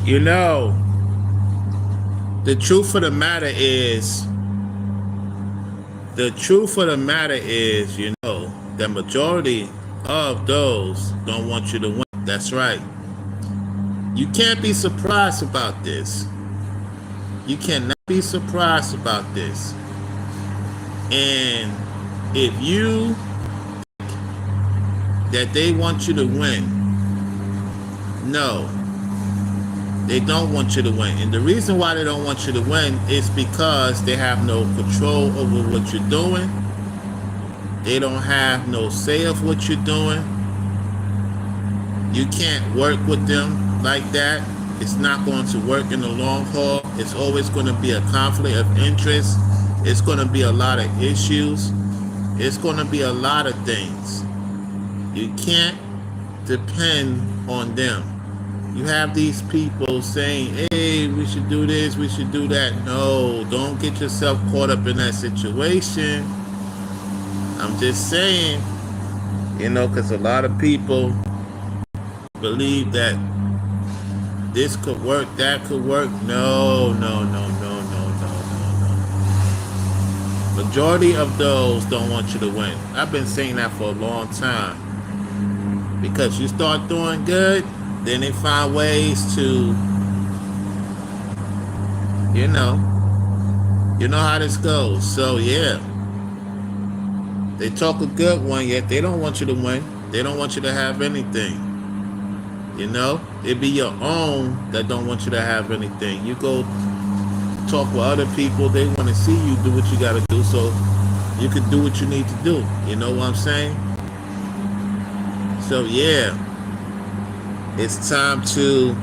You know, the truth of the matter is, the majority of those don't want you to win. That's right. You can't be surprised about this. You cannot be surprised about this. And if you that they want you to win, no, they don't want you to win. And the reason why they don't want you to win is because they have no control over what you're doing. They don't have no say of what you're doing. You can't work with them like that. It's not going to work in the long haul. It's always going to be a conflict of interest. It's going to be a lot of issues. It's going to be a lot of things. You can't depend on them. You have these people saying, hey, we should do this, we should do that. No, don't get yourself caught up in that situation. I'm just saying, because a lot of people believe that this could work, that could work. No, no, no, no, no, no, no, no. Majority of those don't want you to win. I've been saying that for a long time. Because you start doing good, then they find ways to, you know how this goes. So yeah, they talk a good one, yet they don't want you to win. They don't want you to have anything. It'd be your own that don't want you to have anything. You go talk with other people, they want to see you do what you got to do so you can do what you need to do. You know what I'm saying? So yeah, it's time to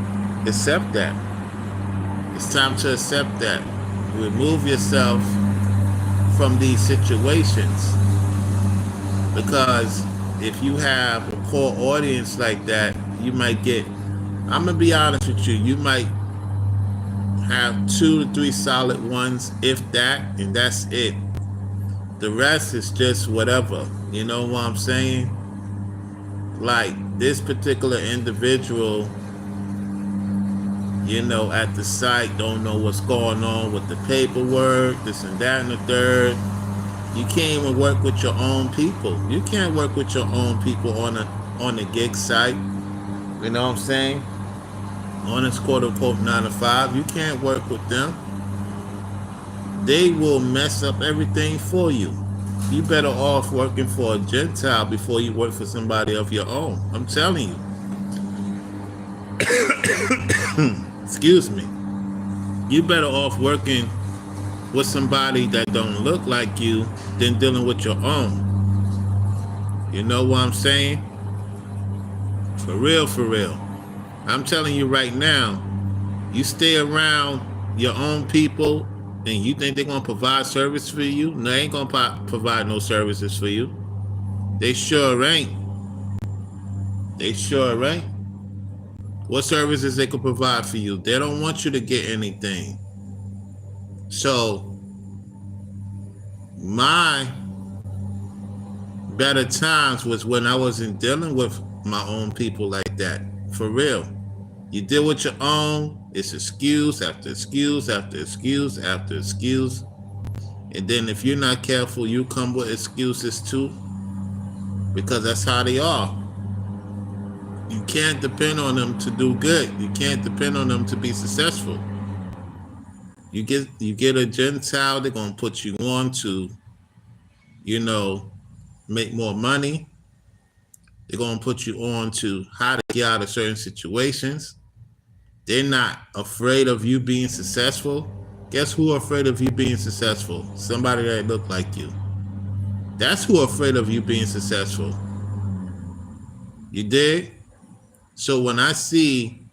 accept that. It's time to accept that. Remove yourself from these situations. Because if you have a core audience like that, you might get, I'm going to be honest with you, you might have 2 to 3 solid ones, if that, and that's it. The rest is just whatever. You know what I'm saying? Like this particular individual, at the site don't know what's going on with the paperwork, this and that and the third. You can't even work with your own people. You can't work with your own people on a gig site. You know what I'm saying? On this quote unquote 9 to 5, you can't work with them. They will mess up everything for you. You better off working for a Gentile before you work for somebody of your own. I'm telling you. Excuse me. You better off working with somebody that don't look like you than dealing with your own. You know what I'm saying? For real, for real. I'm telling you right now, you stay around your own people and you think they're going to provide service for you? No, they ain't going to provide no services for you. They sure ain't. They sure ain't. What services they could provide for you? They don't want you to get anything. So, my better times was when I wasn't dealing with my own people like that. For real. You deal with your own, it's excuse after excuse after excuse after excuse. And then if you're not careful, you come with excuses too. Because that's how they are. You can't depend on them to do good. You can't depend on them to be successful. You get a Gentile, they're gonna put you on to, make more money. They're gonna put you on to how to get out of certain situations. They're not afraid of you being successful. Guess who are afraid of you being successful? Somebody that look like you. That's who are afraid of you being successful. You dig? So when I see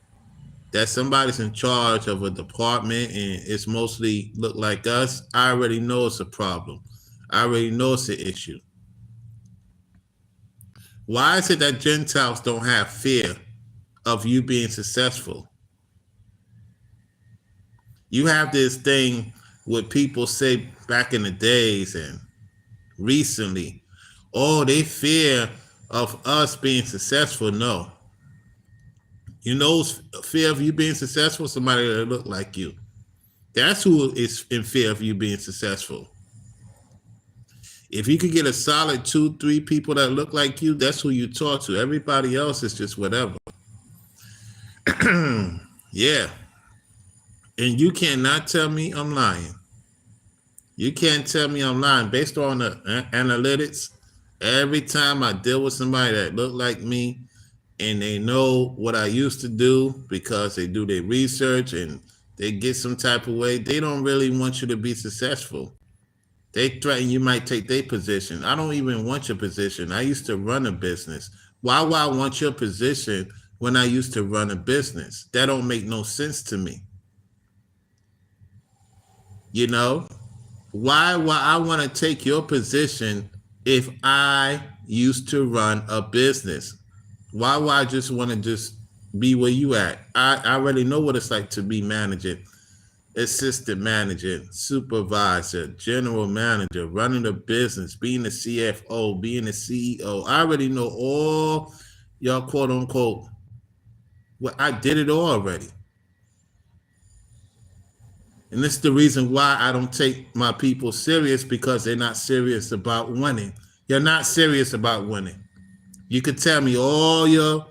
that somebody's in charge of a department and it's mostly look like us, I already know it's a problem. I already know it's an issue. Why is it that Gentiles don't have fear of you being successful? You have this thing what people say back in the days and recently, oh, they fear of us being successful. No. You know, fear of you being successful, somebody that look like you. That's who is in fear of you being successful. If you could get a solid 2, 3 people that look like you, that's who you talk to. Everybody else is just whatever. Yeah. And you cannot tell me I'm lying. You can't tell me I'm lying. Based on the analytics, every time I deal with somebody that look like me and they know what I used to do because they do their research and they get some type of way, they don't really want you to be successful. They threaten you might take their position. I don't even want your position. I used to run a business. Why would I want your position when I used to run a business? That don't make no sense to me. You know? Why I want to take your position if I used to run a business? Why would I just want to just be where you at? I already know what it's like to be managing, assistant manager, supervisor, general manager, running a business, being the CFO, being the CEO. I already know all y'all quote unquote. Well, I did it all already. And this is the reason why I don't take my people serious, because they're not serious about winning. You're not serious about winning. You could tell me all your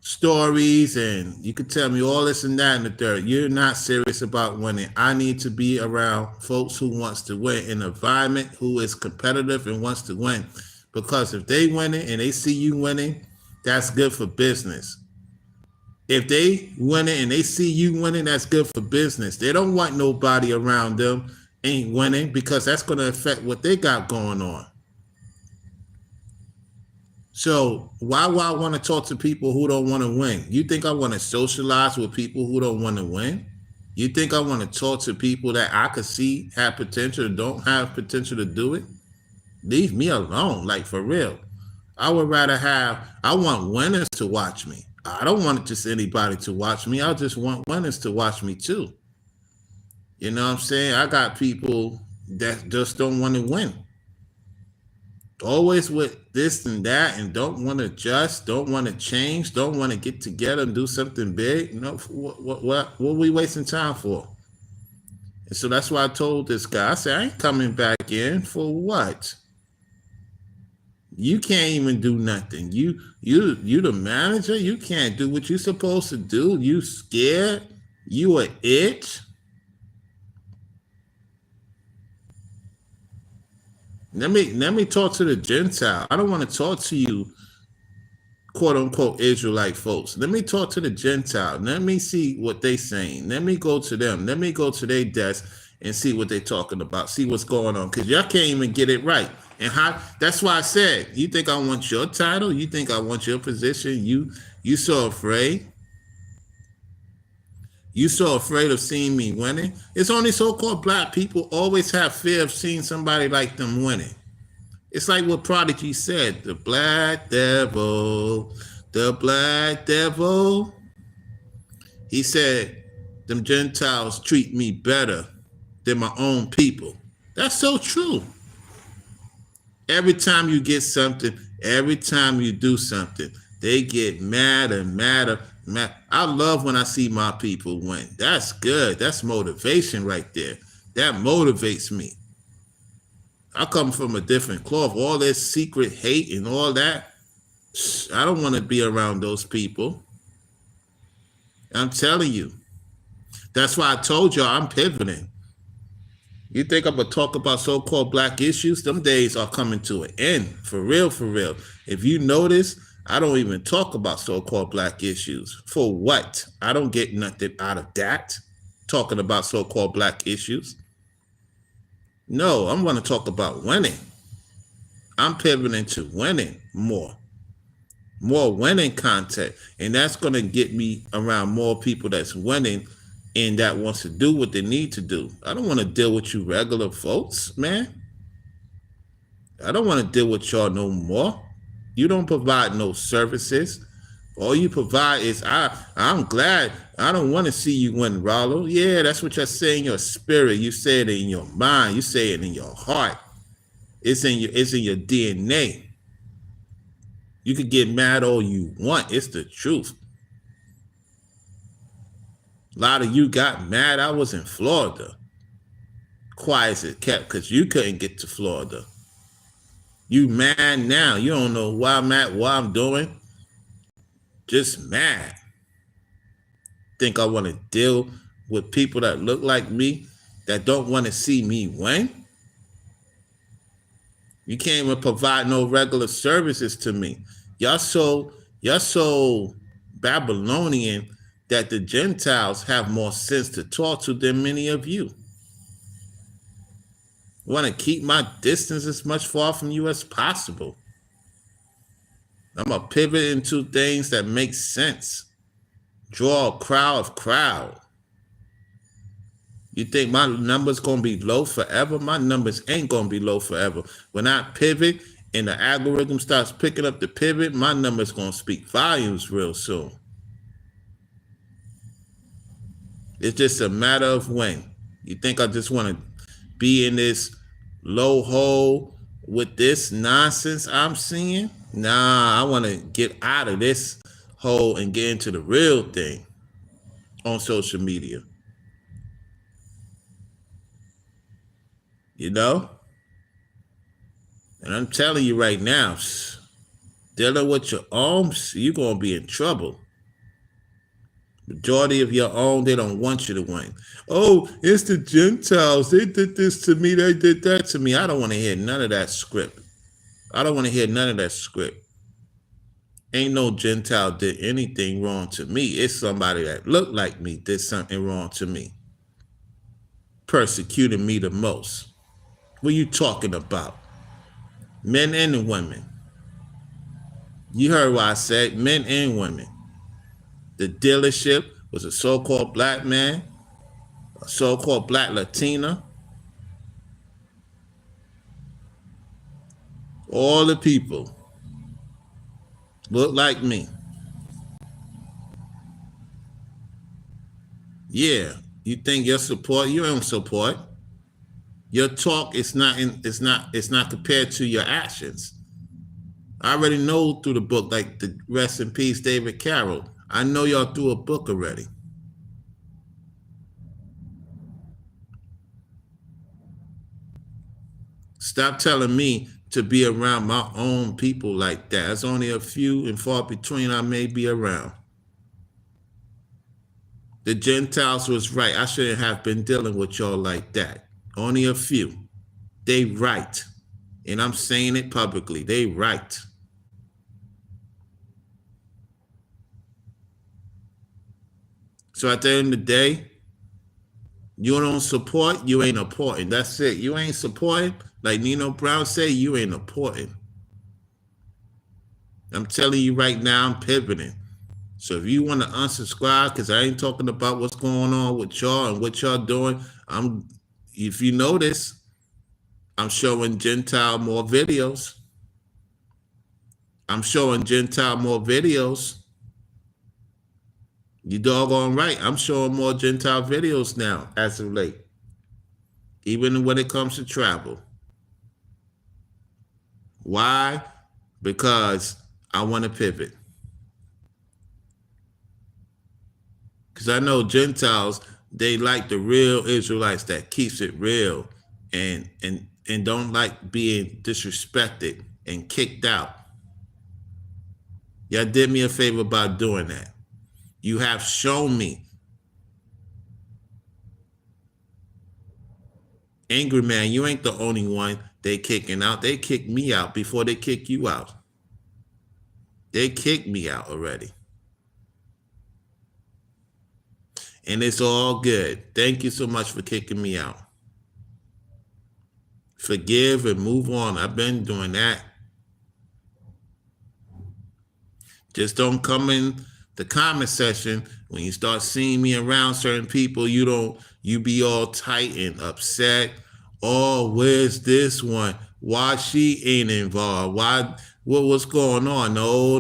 stories and you could tell me all this and that and the third. You're not serious about winning. I need to be around folks who wants to win, in an environment who is competitive and wants to win. Because if they winning and they see you winning, that's good for business. If they winning and they see you winning, that's good for business. They don't want nobody around them ain't winning, because that's going to affect what they got going on. So why would I want to talk to people who don't want to win? You think I want to socialize with people who don't want to win? You think I want to talk to people that I could see have potential, don't have potential to do it? Leave me alone, like for real. I would rather I want winners to watch me. I don't want just anybody to watch me. I just want winners to watch me too. You know what I'm saying? I got people that just don't want to win. Always with this and that, and don't want to adjust, don't want to change, don't want to get together and do something big. You know, what are we wasting time for? And so that's why I told this guy, I said, I ain't coming back in for what? You can't even do nothing. You the manager. You can't do what you're supposed to do. You scared. You an itch. Let me talk to the Gentile. I don't want to talk to you, quote unquote, Israelite folks. Let me talk to the Gentile. Let me see what they saying. Let me go to them. Let me go to their desk and see what they're talking about. See what's going on. Because y'all can't even get it right. And that's why I said, you think I want your title? You think I want your position? You so afraid? You so afraid of seeing me winning? It's only so-called black people always have fear of seeing somebody like them winning. It's like what Prodigy said, the black devil. He said, them Gentiles treat me better than my own people. That's so true. Every time you get something, every time you do something, they get madder and madder. I love when I see my people win. That's good. That's motivation right there. That motivates me. I come from a different cloth. All this secret hate and all that, I don't want to be around those people. I'm telling you. That's why I told y'all I'm pivoting. You think I'm going to talk about so-called black issues? Them days are coming to an end. For real, for real. If you notice, I don't even talk about so-called black issues. For what? I don't get nothing out of that, talking about so-called black issues. No, I'm going to talk about winning. I'm pivoting to winning more winning content. And that's going to get me around more people that's winning and that wants to do what they need to do. I don't want to deal with you regular folks, man. I don't want to deal with y'all no more. You don't provide no services. All you provide is, I'm glad. I don't want to see you win, Rollo. Yeah, that's what you're saying in your spirit. You say it in your mind. You say it in your heart. It's in your DNA. You could get mad all you want. It's the truth. A lot of you got mad. I was in Florida. Quiet as it kept because you couldn't get to Florida. You mad now. You don't know why I'm at, what I'm doing. Just mad. Think I want to deal with people that look like me, that don't want to see me win? You can't even provide no regular services to me. Y'all so Babylonian that the Gentiles have more sense to talk to than many of you. I want to keep my distance as much far from you as possible. I'm going to pivot into things that make sense. Draw a crowd. You think my numbers going to be low forever? My numbers ain't going to be low forever. When I pivot and the algorithm starts picking up the pivot, my numbers going to speak volumes real soon. It's just a matter of when. You think I just want to be in this low hole with this nonsense I'm seeing? Nah, I want to get out of this hole and get into the real thing on social media. You know? And I'm telling you right now, dealing with your own, you're going to be in trouble. Majority of your own, they don't want you to win. Oh, it's the Gentiles. They did this to me. They did that to me. I don't want to hear none of that script. I don't want to hear none of that script. Ain't no Gentile did anything wrong to me. It's somebody that looked like me did something wrong to me. Persecuted me the most. What are you talking about? Men and women. You heard what I said, men and women. The dealership was a so-called black man, a so-called black Latina. All the people look like me. Yeah, you think your support, you don't support. Your talk is not compared to your actions. I already know through the book, like the rest in peace, David Carroll. I know y'all through a book already. Stop telling me to be around my own people like that. There's only a few and far between I may be around. The Gentiles was right. I shouldn't have been dealing with y'all like that. Only a few. They right. And I'm saying it publicly. They right. So at the end of the day, you don't support, you ain't important. That's it. You ain't supporting. Like Nino Brown say, you ain't important. I'm telling you right now, I'm pivoting. So if you want to unsubscribe, because I ain't talking about what's going on with y'all and what y'all doing, if you notice, I'm showing Gentile more videos. I'm showing Gentile more videos. You doggone right. I'm showing more Gentile videos now as of late. Even when it comes to travel. Why? Because I want to pivot. Because I know Gentiles, they like the real Israelites that keeps it real and don't like being disrespected and kicked out. Y'all did me a favor by doing that. You have shown me. Angry man, you ain't the only one they kicking out. They kicked me out before they kick you out. They kicked me out already. And it's all good. Thank you so much for kicking me out. Forgive and move on. I've been doing that. Just don't come in the comment section when you start seeing me around certain people. You be all tight and upset. Oh, where's this one? Why she ain't involved? What's going on? No.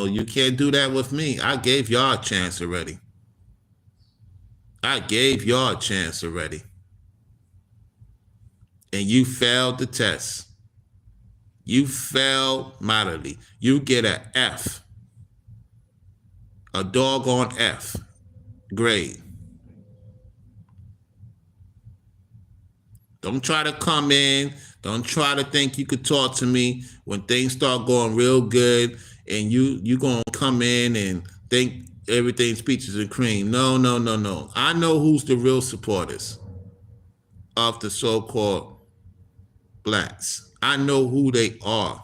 You can't do that with me. I gave y'all a chance already. And you failed the test. You failed mightily. You get an F, a doggone F grade. Don't try to come in. Don't try to think you could talk to me when things start going real good and you gonna come in and think everything's peaches and cream. No, no, no, no. I know who's the real supporters of the so-called blacks. I know who they are.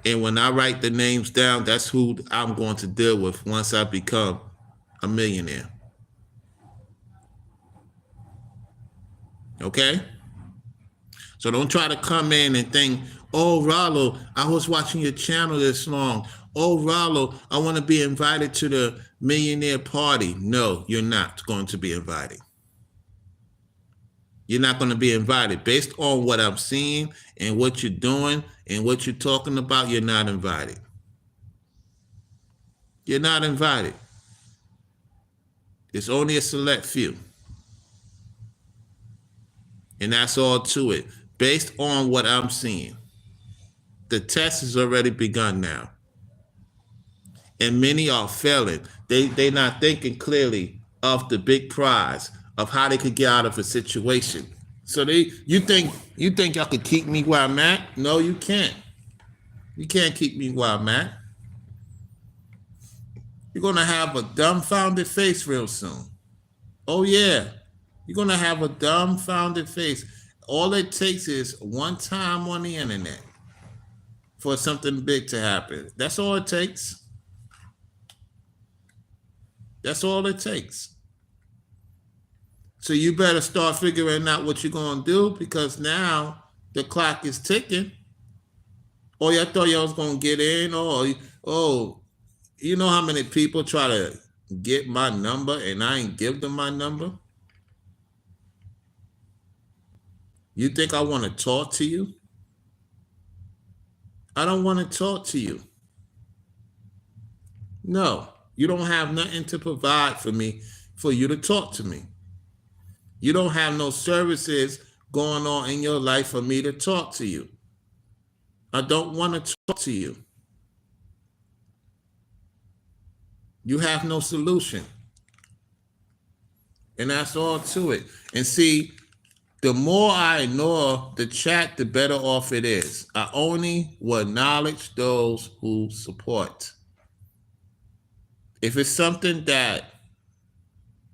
And when I write the names down, that's who I'm going to deal with once I become a millionaire. Okay? So don't try to come in and think, oh, Rollo, I was watching your channel this long. Oh, Rollo, I want to be invited to the millionaire party. No, you're not going to be invited. You're not going to be invited. Based on what I'm seeing and what you're doing and what you're talking about, you're not invited. You're not invited. It's only a select few. And that's all to it. Based on what I'm seeing. The test has already begun now. And many are failing. They're not thinking clearly of the big prize, of how they could get out of a situation. So you think y'all could keep me where I'm at? No, you can't. You can't keep me where I'm at. You're gonna have a dumbfounded face real soon. Oh yeah. You're gonna have a dumbfounded face. All it takes is one time on the internet for something big to happen. That's all it takes. That's all it takes. So you better start figuring out what you're going to do, because now the clock is ticking. Oh, y'all thought y'all was going to get in? Oh, you know how many people try to get my number and I ain't give them my number? You think I want to talk to you? I don't want to talk to you. No, you don't have nothing to provide for me for you to talk to me. You don't have no services going on in your life for me to talk to you. I don't want to talk to you. You have no solution. And that's all to it. And see, the more I ignore the chat, the better off it is. I only will acknowledge those who support. If it's something that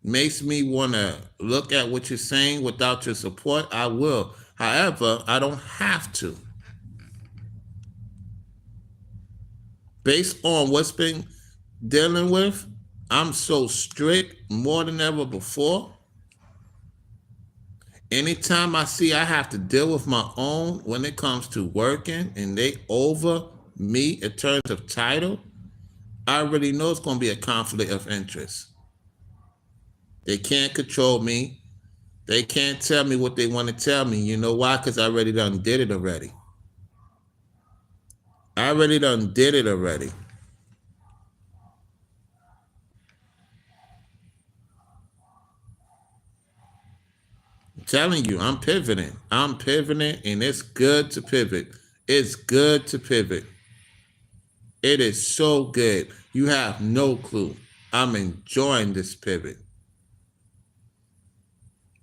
makes me want to look at what you're saying without your support, I will. However, I don't have to. Based on what's been dealing with, I'm so strict more than ever before. Anytime I see I have to deal with my own when it comes to working and they over me in terms of title, I already know it's going to be a conflict of interest. They can't control me. They can't tell me what they want to tell me. You know why? Because I already done did it already. I already done did it already. I'm telling you, I'm pivoting. I'm pivoting, and it's good to pivot. It's good to pivot. It is so good. You have no clue. I'm enjoying this pivot.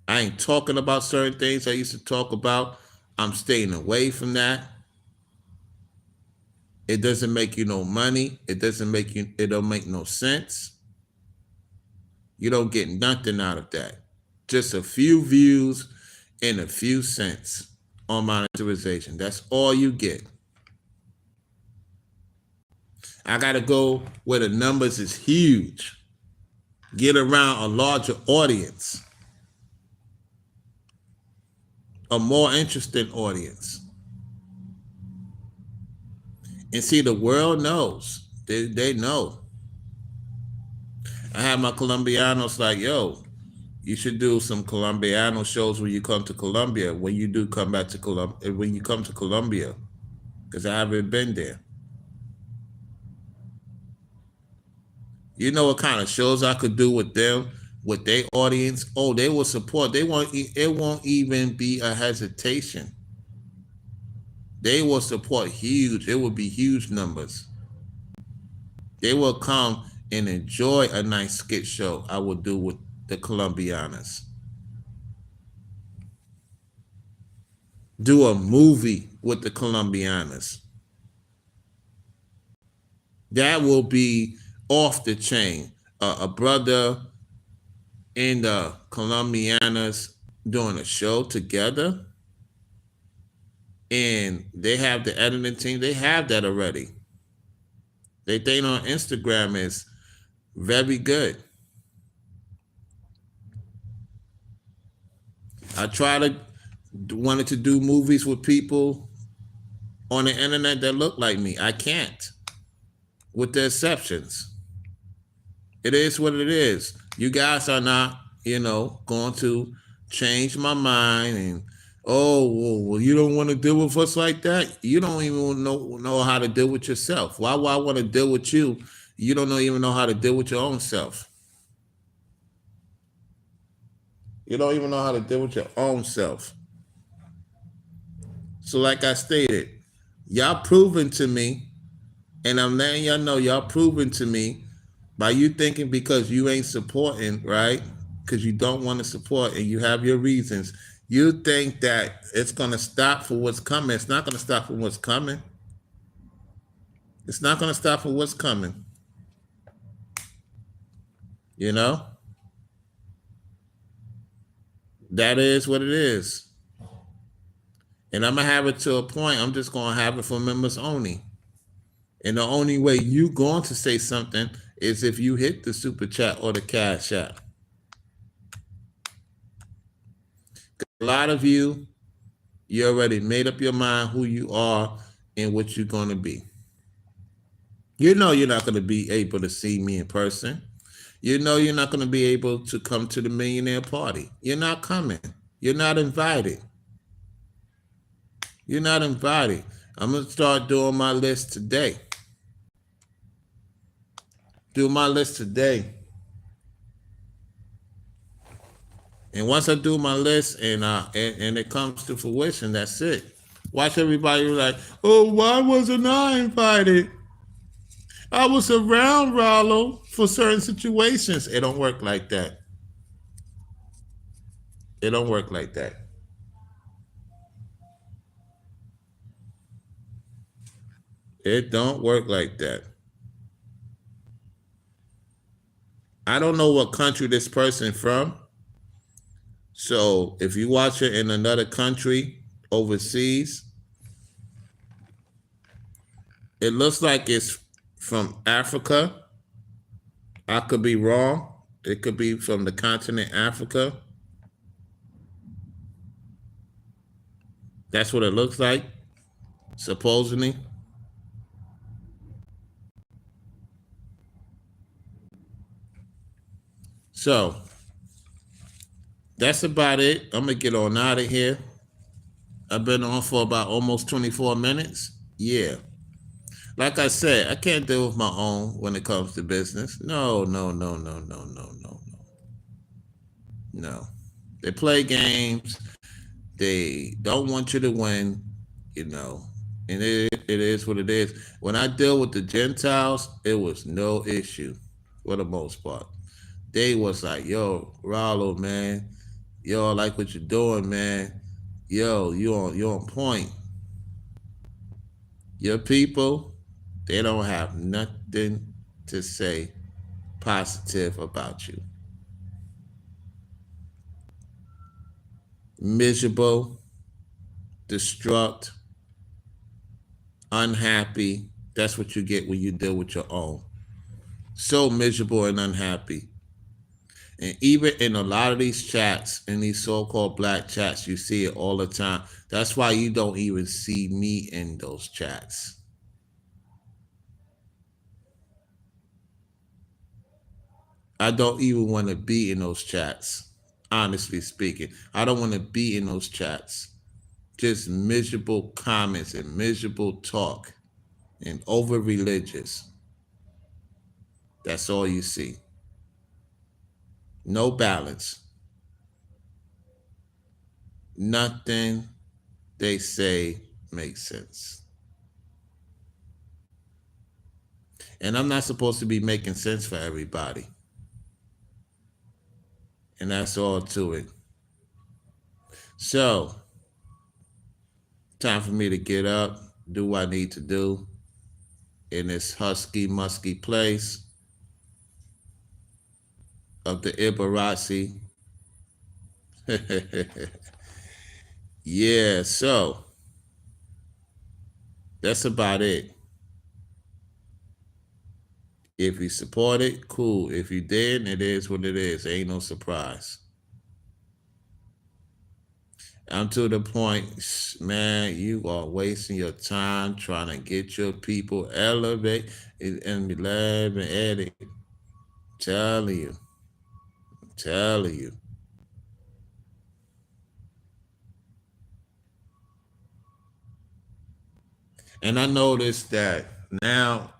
I ain't talking about certain things I used to talk about. I'm staying away from that. It doesn't make you no money. It don't make no sense. You don't get nothing out of that. Just a few views and a few cents on monetization. That's all you get. I got to go where the numbers is huge. Get around a larger audience. A more interesting audience. And see, the world knows. They know. I have my Colombianos like, yo, you should do some Colombiano shows when you come to Colombia, when you do come back to Colombia, when you come to Colombia, because I haven't been there. You know what kind of shows I could do with them, with their audience? Oh, they will support. It won't even be a hesitation. They will support huge. It will be huge numbers. They will come and enjoy a nice skit show I will do with the Colombianas. Do a movie with the Colombianas. That will be off the chain. A brother and the Colombianas doing a show together, and they have the editing team. They have that already. They think on Instagram is very good. I wanted to do movies with people on the internet that look like me. I can't, with the exceptions. It is what it is. You guys are not, going to change my mind and, oh, well, you don't want to deal with us like that. You don't even know how to deal with yourself. Why would I want to deal with you? You don't even know how to deal with your own self. You don't even know how to deal with your own self. So like I stated, y'all proving to me, and I'm letting y'all know y'all proving to me by you thinking because you ain't supporting, right? Because you don't want to support and you have your reasons. You think that it's going to stop for what's coming. It's not going to stop for what's coming. It's not going to stop for what's coming. You know? That is what it is. And I'm going to have it to a point. I'm just going to have it for members only. And the only way you going to say something is if you hit the super chat or the cash app. A lot of you already made up your mind who you are and what you're going to be. You know you're not going to be able to see me in person. You know you're not going to be able to come to the millionaire party. You're not coming. You're not invited. You're not invited. I'm going to start doing my list today. Do my list today. And once I do my list and it comes to fruition, that's it. Watch everybody like, oh, why wasn't I invited? I was around Rollo for certain situations. It don't work like that. It don't work like that. It don't work like that. I don't know what country this person from. So if you watch it in another country overseas, it looks like it's from Africa. I could be wrong. It could be from the continent Africa. That's what it looks like, supposedly. So that's about it. I'm going to get on out of here. I've been on for about almost 24 minutes. Yeah. Like I said, I can't deal with my own when it comes to business. No. No. They play games. They don't want you to win, and it is what it is. When I deal with the Gentiles, it was no issue for the most part. They was like, yo, Rollo, man, yo, I like what you're doing, man. Yo, you're on point. Your people, they don't have nothing to say positive about you. Miserable, distraught, unhappy. That's what you get when you deal with your own. So miserable and unhappy. And even in a lot of these chats, in these so-called black chats, you see it all the time. That's why you don't even see me in those chats. I don't even want to be in those chats, honestly speaking. I don't want to be in those chats. Just miserable comments and miserable talk and over-religious. That's all you see. No balance. Nothing they say make sense. And I'm not supposed to be making sense for everybody. And that's all to it. So, time for me to get up, do what I need to do in this husky, musky place of the Ibarasi. Yeah, so that's about it. If you support it, cool. If you didn't, it is what it is. Ain't no surprise. I'm to the point, man, you are wasting your time trying to get your people elevate and love and edit. Telling you. Telling you. And I noticed that now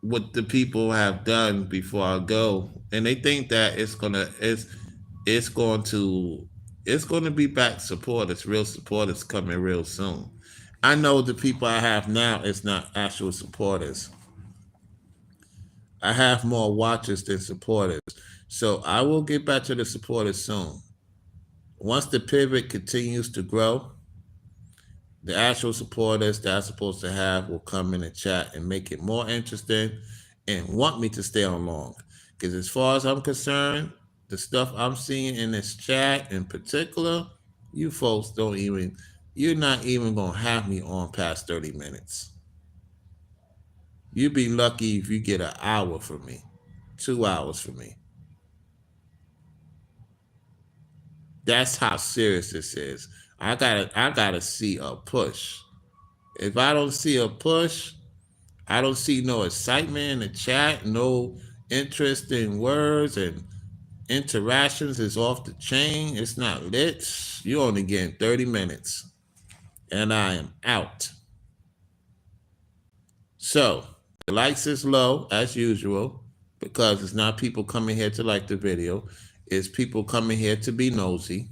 what the people have done before I go, and they think that it's going to be back supporters, real supporters coming real soon. I know the people I have now is not actual supporters. I have more watchers than supporters. So I will get back to the supporters soon. Once the pivot continues to grow, the actual supporters that I'm supposed to have will come in and chat and make it more interesting and want me to stay on long. Because as far as I'm concerned, the stuff I'm seeing in this chat in particular, you folks you're not even going to have me on past 30 minutes. You'd be lucky if you get an hour from me, 2 hours from me. That's how serious this is. I gotta see a push. If I don't see a push, I don't see no excitement in the chat, no interest in words and interactions is off the chain. It's not lit. You're only getting 30 minutes. And I am out. So the likes is low as usual because it's not people coming here to like the video. It's people coming here to be nosy.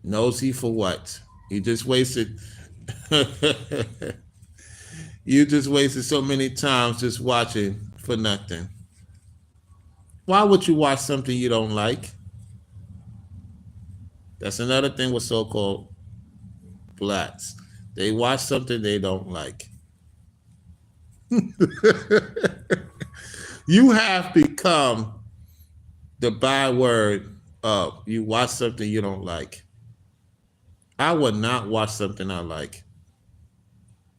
Nosy for what? You just wasted you just wasted so many times just watching for nothing. Why would you watch something you don't like? That's another thing with so-called blacks. They watch something they don't like. You have become the byword of you watch something you don't like. I would not watch something I like.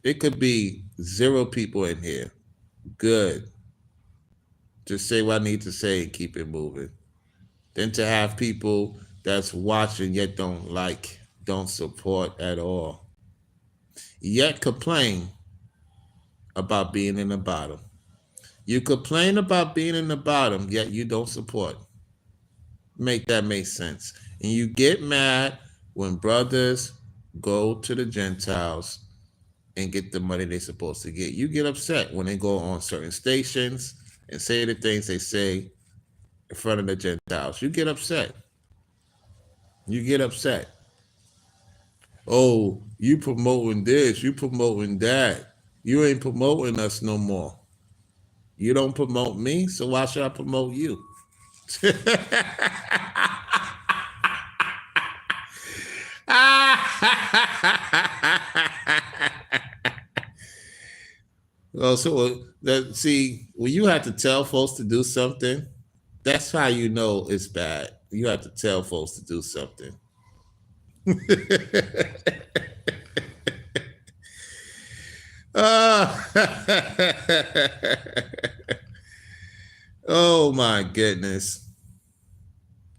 It could be 0 people in here. Good. Just say what I need to say and keep it moving. Then to have people that's watching yet don't support at all. Yet complain about being in the bottom. You complain about being in the bottom, yet you don't support. Make that make sense. And you get mad when brothers go to the Gentiles and get the money they're supposed to get. You get upset when they go on certain stations and say the things they say in front of the Gentiles. You get upset. You get upset. Oh, you promoting this, you promoting that. You ain't promoting us no more. You don't promote me, so why should I promote you? Oh, so see, when you have to tell folks to do something, that's how you know it's bad. You have to tell folks to do something. Oh my goodness.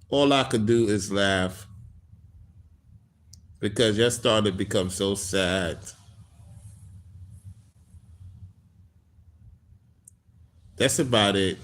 All I could do is laugh because you're starting to become so sad. That's about it.